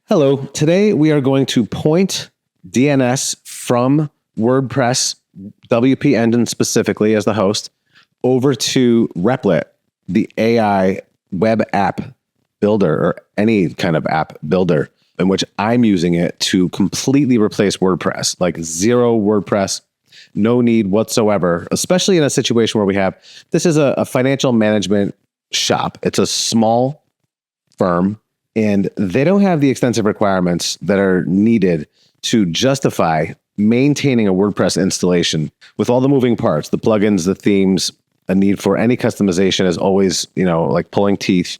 Hello. Today we are going to point DNS from WordPress, WP Engine specifically as the host, over to Replit, the AI web app builder or any kind of app builder in which I'm using it to completely replace WordPress, like zero WordPress, no need whatsoever, especially in a situation where this is a financial management shop. It's a small firm and they don't have the extensive requirements that are needed to justify maintaining a WordPress installation with all the moving parts, the plugins, the themes. A need for any customization is always, like pulling teeth.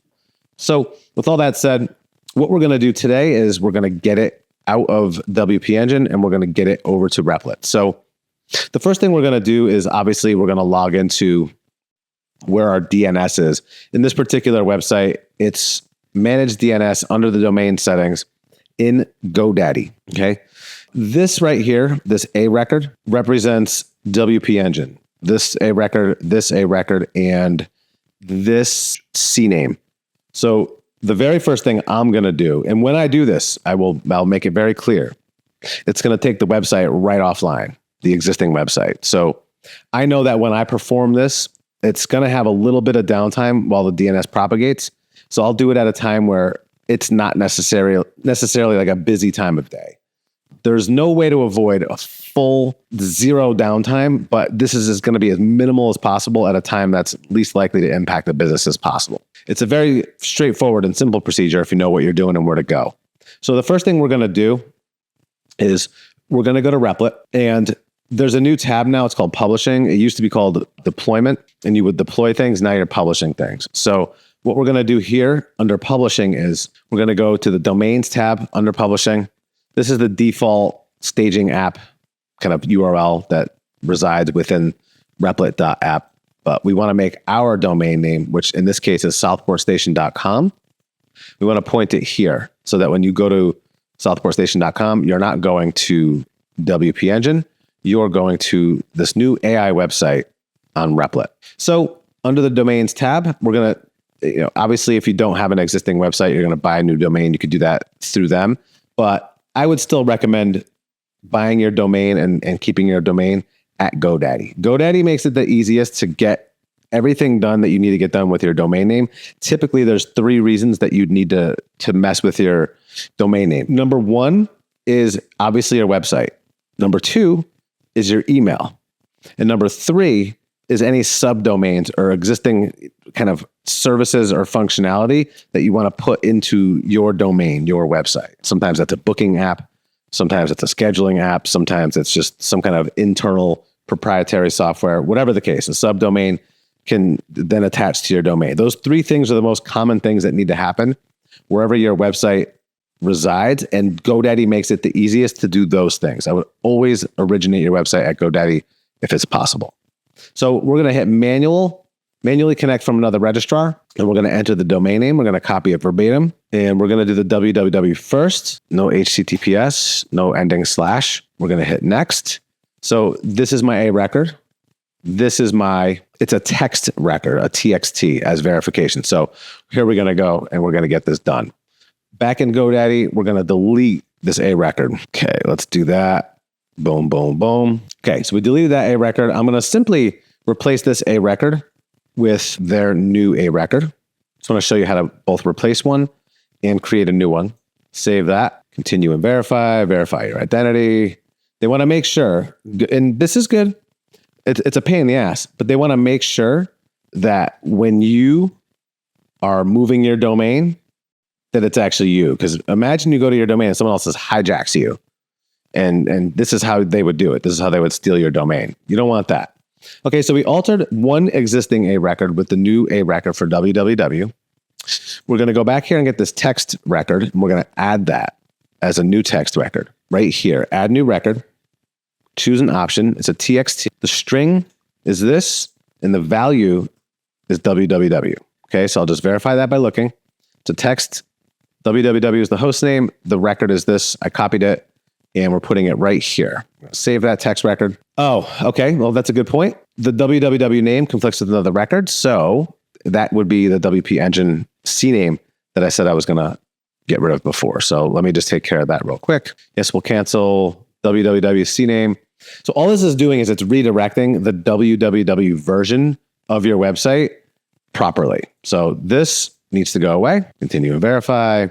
So with all that said, what we're going to do today is we're going to get it out of WP Engine and we're going to get it over to Replit. So the first thing we're going to do is obviously we're going to log into where our DNS is. In this particular website, it's manage DNS under the domain settings in GoDaddy. Okay. This right here, this A record represents WP Engine. This A record, and this CNAME. So the very first thing I'm going to do, and when I do this, I'll make it very clear. It's going to take the website right offline, the existing website. So I know that when I perform this, it's going to have a little bit of downtime while the DNS propagates. So I'll do it at a time where it's not necessarily like a busy time of day. There's no way to avoid a full zero downtime, but this is going to be as minimal as possible at a time that's least likely to impact the business as possible. It's a very straightforward and simple procedure if you know what you're doing and where to go. So the first thing we're going to do is we're going to go to Replit, and there's a new tab now. It's called Publishing. It used to be called Deployment, and you would deploy things. Now you're publishing things. So what we're going to do here under Publishing is we're going to go to the Domains tab under Publishing. This is the default staging app kind of URL that resides within replit.app, but we want to make our domain name, which in this case is southportstation.com. We want to point it here so that when you go to southportstation.com, you're not going to WP Engine, you're going to this new AI website on Replit. So under the Domains tab, we're going to, obviously if you don't have an existing website, you're going to buy a new domain. You could do that through them, but I would still recommend buying your domain and keeping your domain at GoDaddy. GoDaddy makes it the easiest to get everything done that you need to get done with your domain name. Typically, there's 3 reasons that you'd need to mess with your domain name. Number 1 is obviously your website. Number 2 is your email. And number 3 is any subdomains or existing kind of services or functionality that you want to put into your domain, your website. Sometimes that's a booking app. Sometimes it's a scheduling app. Sometimes it's just some kind of internal proprietary software. Whatever the case, a subdomain can then attach to your domain. Those 3 things are the most common things that need to happen wherever your website resides, and GoDaddy makes it the easiest to do those things. I would always originate your website at GoDaddy if it's possible. So we're going to hit manually connect from another registrar, and we're going to enter the domain name. We're going to copy it verbatim, and we're going to do the www first, no HTTPS, no ending /. We're going to hit next. So this is my A record. It's a text record, a TXT as verification. So here we're going to go and we're going to get this done. Back in GoDaddy, we're going to delete this A record. Okay, let's do that. Boom, boom, boom. Okay, so we deleted that A record. I'm going to simply replace this A record with their new A record. Just want to show you how to both replace one and create a new one. Save that, continue and verify your identity. They want to make sure, and this is good, it's a pain in the ass, but they want to make sure that when you are moving your domain, that it's actually you. Because imagine you go to your domain and someone else hijacks you. And this is how they would do it. This is how they would steal your domain. You don't want that. Okay, so we altered one existing A record with the new A record for www. We're going to go back here and get this text record, and we're going to add that as a new text record right here. Add new record. Choose an option. It's a TXT. The string is this, and the value is www. Okay, so I'll just verify that by looking. It's a text. www is the host name. The record is this. I copied it. And we're putting it right here. Save that text record. Oh, okay. Well, that's a good point. The www name conflicts with another record. So that would be the WP Engine CNAME that I said I was going to get rid of before. So let me just take care of that real quick. Yes, we'll cancel www CNAME. So all this is doing is it's redirecting the www version of your website properly. So this needs to go away. Continue and verify.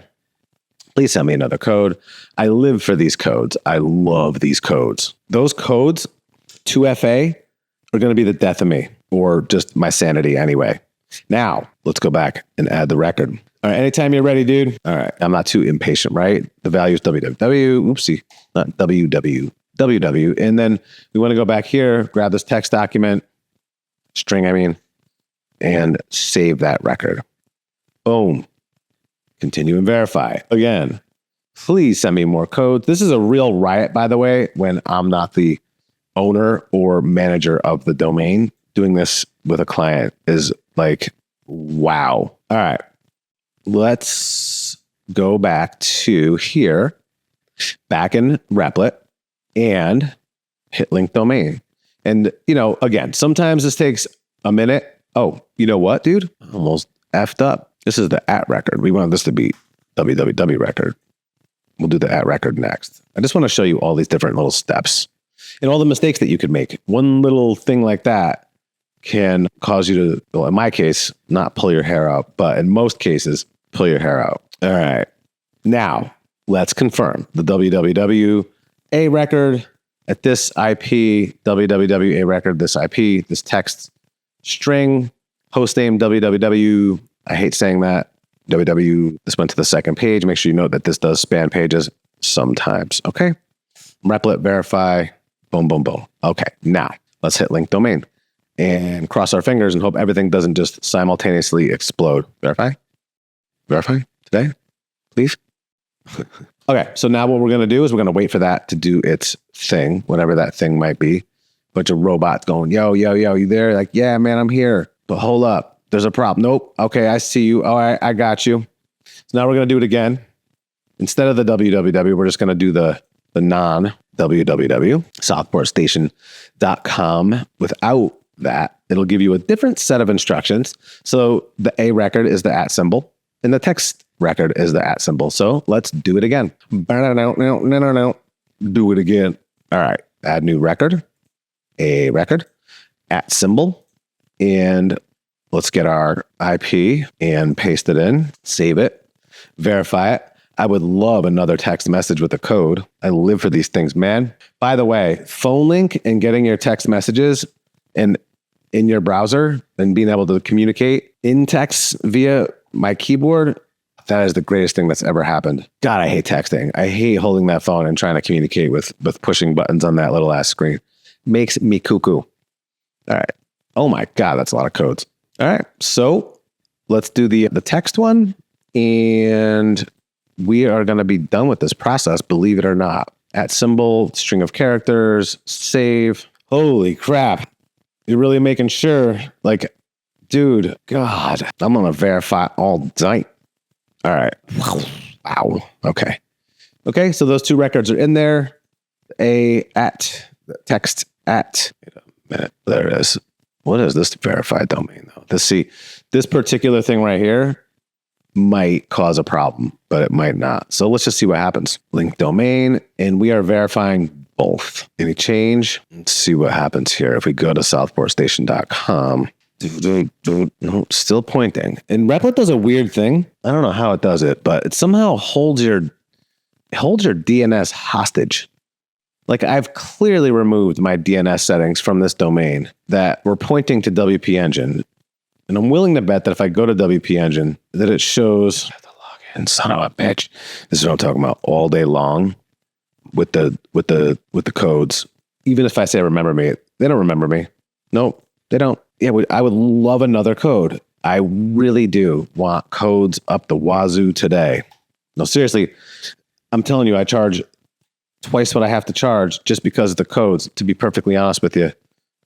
Please send me another code. I live for these codes. I love these codes. Those codes, 2FA, are going to be the death of me, or just my sanity anyway. Now, let's go back and add the record. All right, anytime you're ready, dude. All right, I'm not too impatient, right? The value is www. Oopsie, not www. And then we want to go back here, grab this text document, string, and save that record. Boom. Continue and verify. Again, please send me more codes. This is a real riot, by the way, when I'm not the owner or manager of the domain. Doing this with a client is like, wow. All right. Let's go back to here, back in Replit, and hit link domain. And, again, sometimes this takes a minute. Oh, you know what, dude? Almost effed up. This is the @ record. We want this to be www record. We'll do the @ record next. I just want to show you all these different little steps and all the mistakes that you could make. One little thing like that can cause you to, well, in my case, not pull your hair out, but in most cases, pull your hair out. All right. Now, let's confirm the www A record at this IP, www A record, this IP, this text string, hostname www. I hate saying that. www. This went to the second page. Make sure you note that this does span pages sometimes. Okay. Replit, verify. Boom, boom, boom. Okay. Now let's hit link domain and cross our fingers and hope everything doesn't just simultaneously explode. Verify. Verify today, please. Okay. So now what we're going to do is we're going to wait for that to do its thing, whatever that thing might be. Bunch of robots going, yo, yo, yo, you there? Like, yeah, man, I'm here. But hold up. There's a problem. Nope. Okay, I see you. All right, I got you. So now we're going to do it again. Instead of the www, we're just going to do the non-www, southportstation.com. Without that, it'll give you a different set of instructions. So the A record is the @ symbol, and the text record is the @ symbol. So let's do it again. Do it again. All right. Add new record, A record, @ symbol, and let's get our IP and paste it in, save it, verify it. I would love another text message with a code. I live for these things, man. By the way, phone link and getting your text messages in your browser and being able to communicate in text via my keyboard, that is the greatest thing that's ever happened. God, I hate texting. I hate holding that phone and trying to communicate with pushing buttons on that little ass screen. Makes me cuckoo. All right. Oh my God, that's a lot of codes. All right, so let's do the text one, and we are going to be done with this process, believe it or not. @ symbol, string of characters, save. Holy crap. You're really making sure, like, dude, God, I'm going to verify all night. All right. Wow. Okay. Okay, so those two records are in there. A @ text @ wait a minute. There it is. What is this verified domain though? This particular thing right here might cause a problem, but it might not. So let's just see what happens. Link domain, and we are verifying both. Any change? Let's see what happens here. If we go to southportstation.com, no, still pointing. And Replit does a weird thing. I don't know how it does it, but it somehow holds your DNS hostage. Like, I've clearly removed my DNS settings from this domain that were pointing to WP Engine. And I'm willing to bet that if I go to WP Engine, that it shows the login, son of a bitch. This is what I'm talking about all day long with the codes. Even if I say remember me, they don't remember me. Nope, they don't. Yeah, I would love another code. I really do want codes up the wazoo today. No, seriously, I'm telling you, I charge twice what I have to charge just because of the codes, to be perfectly honest with you.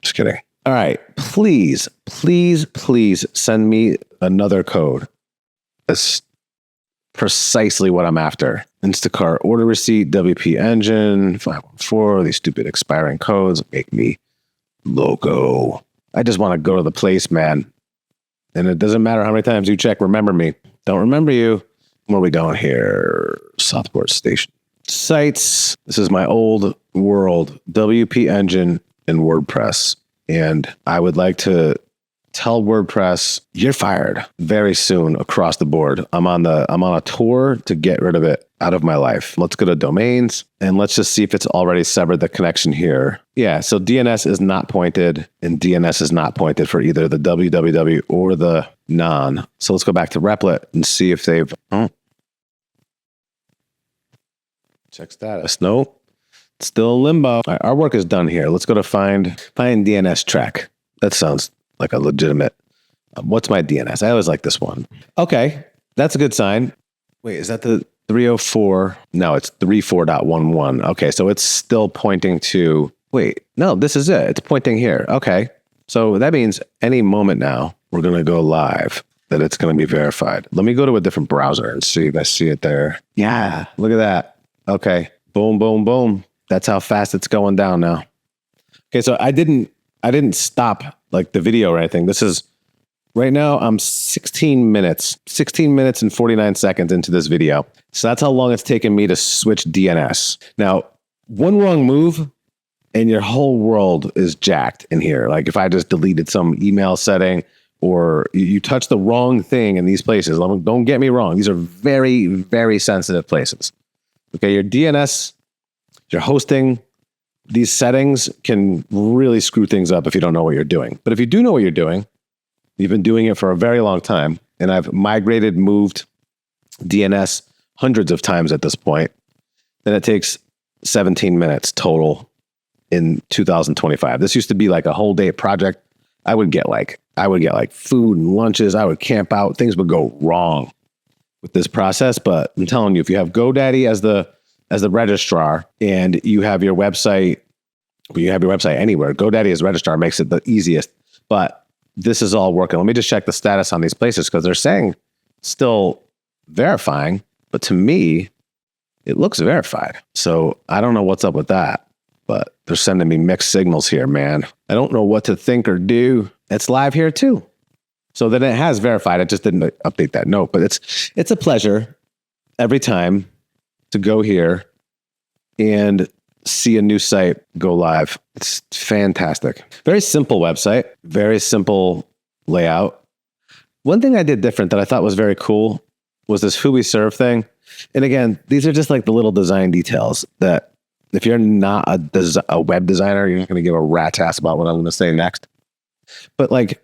Just kidding. All right. Please, please, please send me another code. That's precisely what I'm after. Instacart order receipt, WP Engine, 514, these stupid expiring codes make me loco. I just want to go to the place, man. And it doesn't matter how many times you check remember me. Don't remember you. Where are we going here? Southport Station. Sites. This is my old world, WP Engine and WordPress. And I would like to tell WordPress, you're fired very soon across the board. I'm on a tour to get rid of it out of my life. Let's go to domains and let's just see if it's already severed the connection here. Yeah, so DNS is not pointed and DNS is not pointed for either the www or the non. So let's go back to Replit and see if they've, check status. Nope. Still in limbo. All right, our work is done here. Let's go to find DNS track. That sounds like a legitimate. What's my DNS? I always like this one. Okay, that's a good sign. Wait, is that the 304? No, it's 34.11. Okay, so it's still pointing to, wait, no, this is it. It's pointing here. Okay, so that means any moment now, we're going to go live, that it's going to be verified. Let me go to a different browser and see if I see it there. Yeah, look at that. Okay, boom, boom, boom. That's how fast it's going down now. Okay, so I didn't stop like the video or anything. This is right now I'm 16 minutes and 49 seconds into this video. So that's how long it's taken me to switch DNS. Now, one wrong move and your whole world is jacked in here. Like if I just deleted some email setting or you touch the wrong thing in these places, don't get me wrong. These are very, very sensitive places. Okay, your DNS, your hosting, these settings can really screw things up if you don't know what you're doing. But if you do know what you're doing, you've been doing it for a very long time, and I've moved DNS hundreds of times at this point, then it takes 17 minutes total in 2025. This used to be like a whole day project. I would get like food and lunches. I would camp out. Things would go wrong with this process. But I'm telling you, if you have GoDaddy as the registrar and you have your website anywhere, GoDaddy as registrar makes it the easiest. But this is all working. Let me just check the status on these places because they're saying still verifying, but to me, it looks verified. So I don't know what's up with that, but they're sending me mixed signals here, man. I don't know what to think or do. It's live here too. So then it has verified. I just didn't update that note, but it's a pleasure every time to go here and see a new site go live. It's fantastic. Very simple website, very simple layout. One thing I did different that I thought was very cool was this who we serve thing. And again, these are just like the little design details that if you're not a web designer, you're not going to give a rat's ass about what I'm going to say next. But like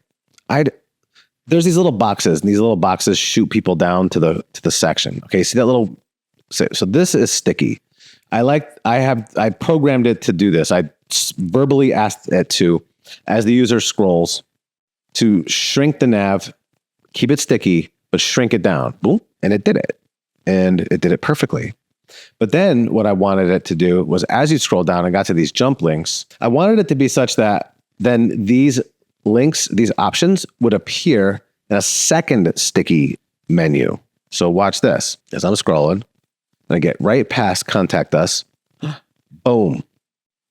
there's these little boxes, and these little boxes shoot people down to the section. Okay, see that little. So this is sticky. I programmed it to do this. I verbally asked it to, as the user scrolls, to shrink the nav, keep it sticky, but shrink it down. Boom, and it did it, and it did it perfectly. But then what I wanted it to do was, as you scroll down and got to these jump links, I wanted it to be such that then these links, these options would appear in a second sticky menu. So watch this. As I'm scrolling, I get right past contact us. Boom.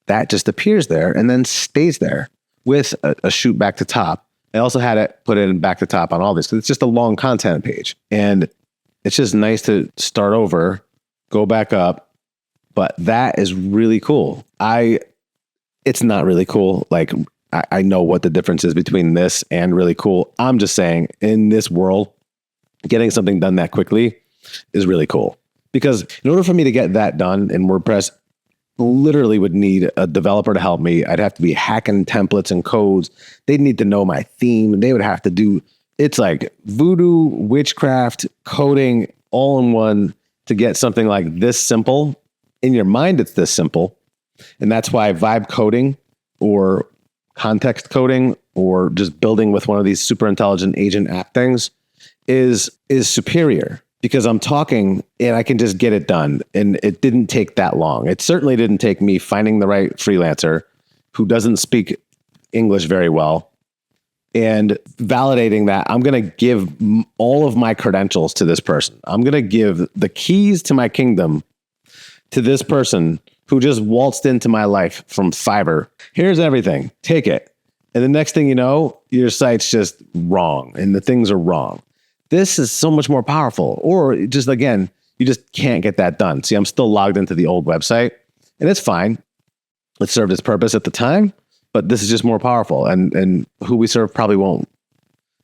That just appears there and then stays there with a shoot back to top. I also had it put in back to top on all this because it's just a long content page. And it's just nice to start over, go back up. But that is really cool. It's not really cool. Like, I know what the difference is between this and really cool. I'm just saying, in this world, getting something done that quickly is really cool. Because in order for me to get that done in WordPress, literally would need a developer to help me. I'd have to be hacking templates and codes. They'd need to know my theme. They would have to do, it's like voodoo, witchcraft, coding, all in one to get something like this simple. In your mind, it's this simple. And that's why vibe coding or context coding or just building with one of these super intelligent agent app things is superior, because I'm talking and I can just get it done. And it didn't take that long. It certainly didn't take me finding the right freelancer who doesn't speak English very well and validating that I'm going to give all of my credentials to this person. I'm going to give the keys to my kingdom to this person who just waltzed into my life from Fiverr. Here's everything. Take it. And the next thing you know, your site's just wrong and the things are wrong. This is so much more powerful. Or just, again, you just can't get that done. See, I'm still logged into the old website, and it's fine. It served its purpose at the time, but this is just more powerful. And who we serve probably won't.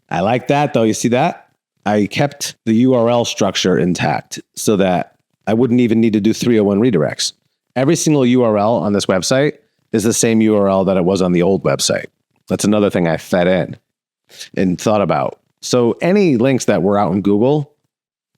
I like that, though. You see that? I kept the URL structure intact so that I wouldn't even need to do 301 redirects. Every single URL on this website is the same URL that it was on the old website. That's another thing I fed in and thought about. So any links that were out in Google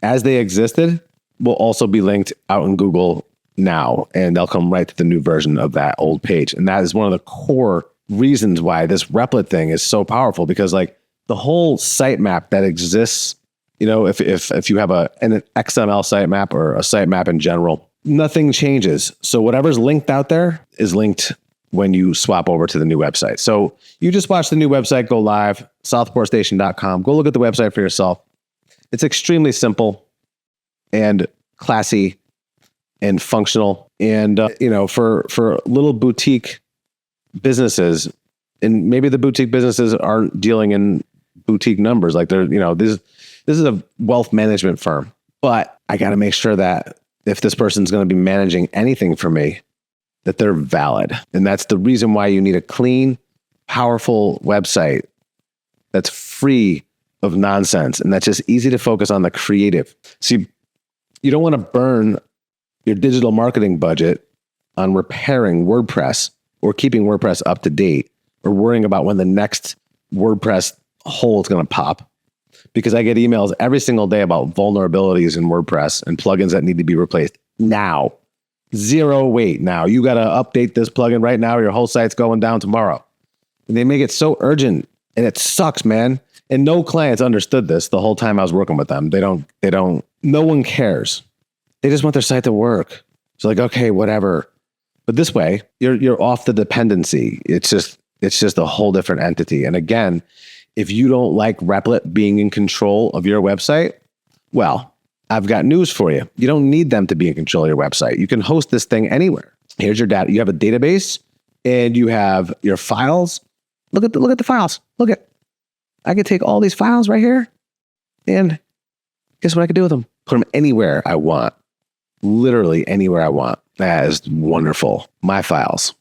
as they existed will also be linked out in Google now, and they'll come right to the new version of that old page. And that is one of the core reasons why this Replit thing is so powerful, because like the whole sitemap that exists, you know, if you have an XML sitemap or a sitemap in general, nothing changes. So whatever's linked out there is linked when you swap over to the new website. So you just watch the new website go live, southportstation.com. Go look at the website for yourself. It's extremely simple and classy and functional. And, you know, for little boutique businesses, and maybe the boutique businesses aren't dealing in boutique numbers. Like they're, you know, this is a wealth management firm, but I got to make sure that if this person's going to be managing anything for me, that they're valid. And that's the reason why you need a clean, powerful website that's free of nonsense and that's just easy to focus on the creative. See, you don't want to burn your digital marketing budget on repairing WordPress or keeping WordPress up to date or worrying about when the next WordPress hole is going to pop. Because I get emails every single day about vulnerabilities in WordPress and plugins that need to be replaced now. Zero wait now. You got to update this plugin right now or your whole site's going down tomorrow. And they make it so urgent, and it sucks, man. And no clients understood this the whole time I was working with them. They don't, no one cares. They just want their site to work. It's like, okay, whatever. But this way, you're off the dependency. It's just a whole different entity. And again, if you don't like Replit being in control of your website, well, I've got news for you. You don't need them to be in control of your website. You can host this thing anywhere. Here's your data. You have a database and you have your files. Look at the files. I could take all these files right here and guess what I could do with them? Put them anywhere I want. Literally anywhere I want. That is wonderful. My files,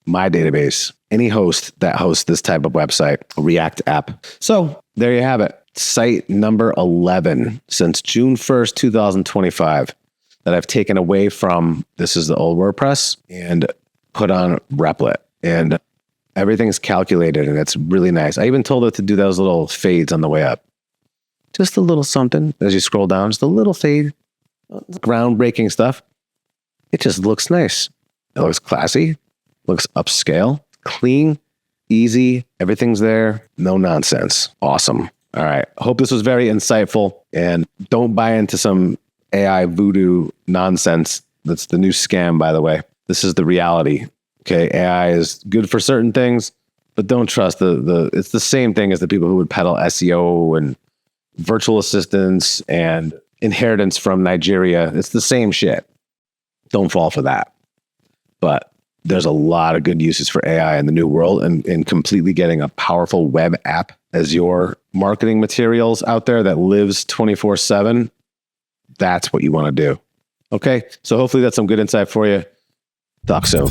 my database, any host that hosts this type of website, React app. So there you have it. Site number 11 since June 1st, 2025 that I've taken away from, this is the old WordPress, and put on Replit. And everything's calculated and it's really nice. I even told it to do those little fades on the way up. Just a little something as you scroll down, just a little fade, groundbreaking stuff. It just looks nice. It looks classy, looks upscale, clean, easy. Everything's there. No nonsense. Awesome. All right. Hope this was very insightful, and don't buy into some AI voodoo nonsense. That's the new scam, by the way. This is the reality. Okay. AI is good for certain things, but don't trust it's the same thing as the people who would peddle SEO and virtual assistants and inheritance from Nigeria. It's the same shit. Don't fall for that. But there's a lot of good uses for AI in the new world, and completely getting a powerful web app as your marketing materials out there that lives 24/7. That's what you want to do. Okay. So hopefully that's some good insight for you. Talk soon.